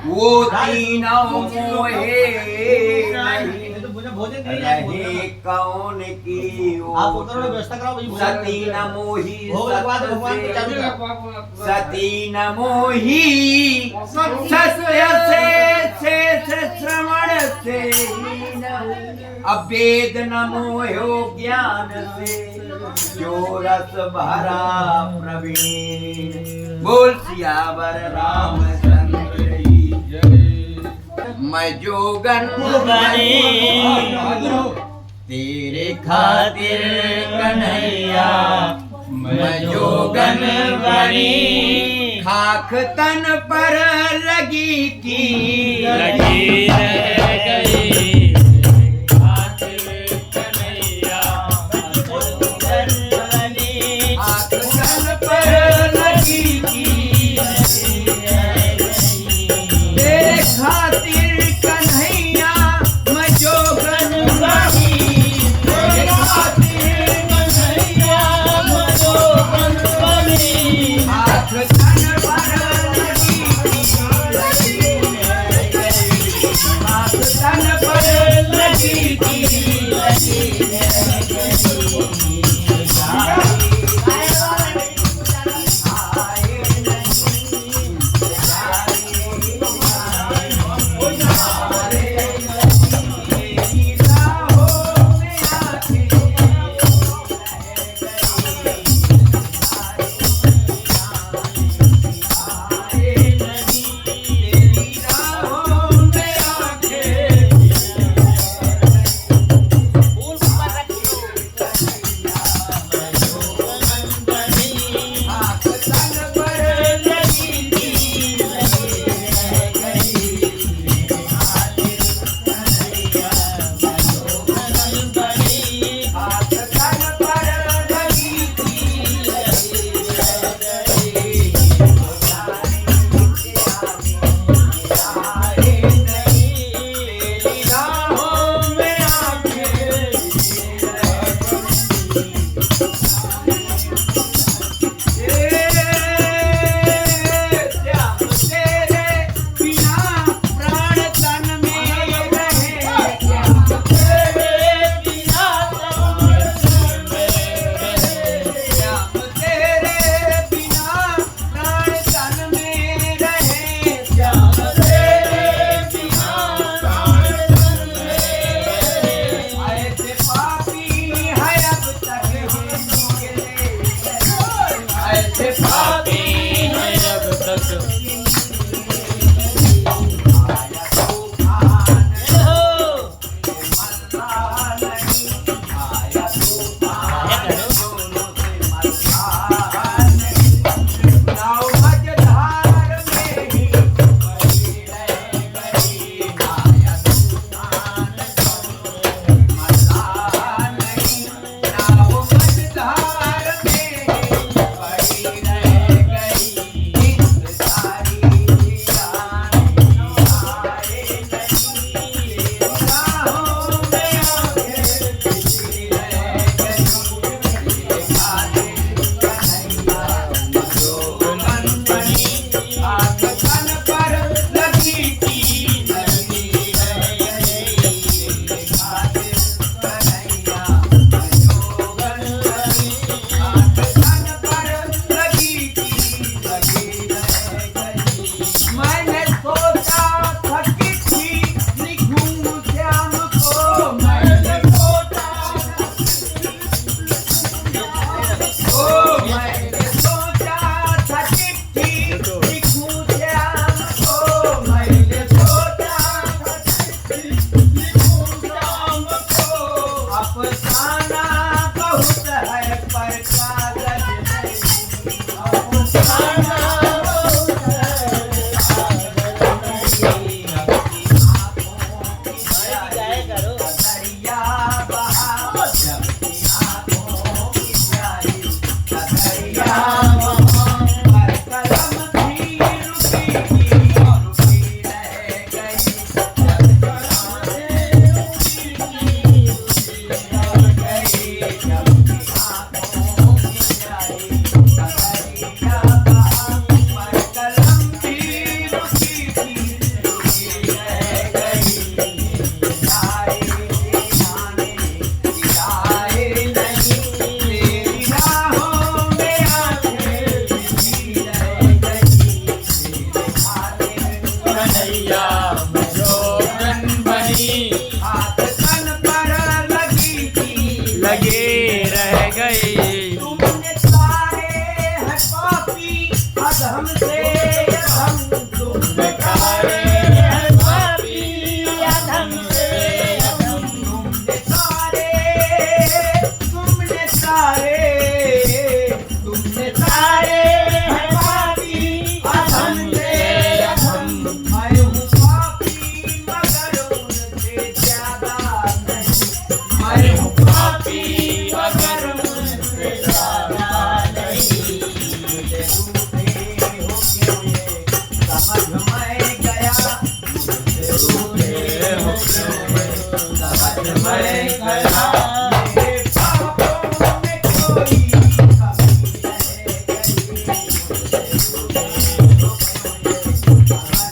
वो तीनों मोहे रहे कौन की सती न मोही सती न मोही सत्य से श्रवण से अवेद न मोहो ज्ञान से जो रस भरा प्रवीण। बोल सियावर रामचंद्र की जय। मैं जोगन बने तेरे खातिर कन्हैया, मैं जोगन बनी खाक तन पर लगी की लगी रह गई। कन्हैया मैं जोगन बनी हाथ तन पर लगी थी लगे रह गई तुमने सारे है पापी अधम से अधम तुम बेकारे हैं पापी अधम से अधम तुमने सारे तुमने सारे सारे हैं पापी अधम से अधम मैं हूँ पापी मगर उनसे ज्यादा नहीं मैं हूँ पापी मगर उनसे ज्यादा नहीं मुझे रूठे हो गए समझ मैं गया मुझे रूठे हो गए समझ मैं गया मेरे पापों में कोई कमी रह गई मुझे रूठे हो गए समझ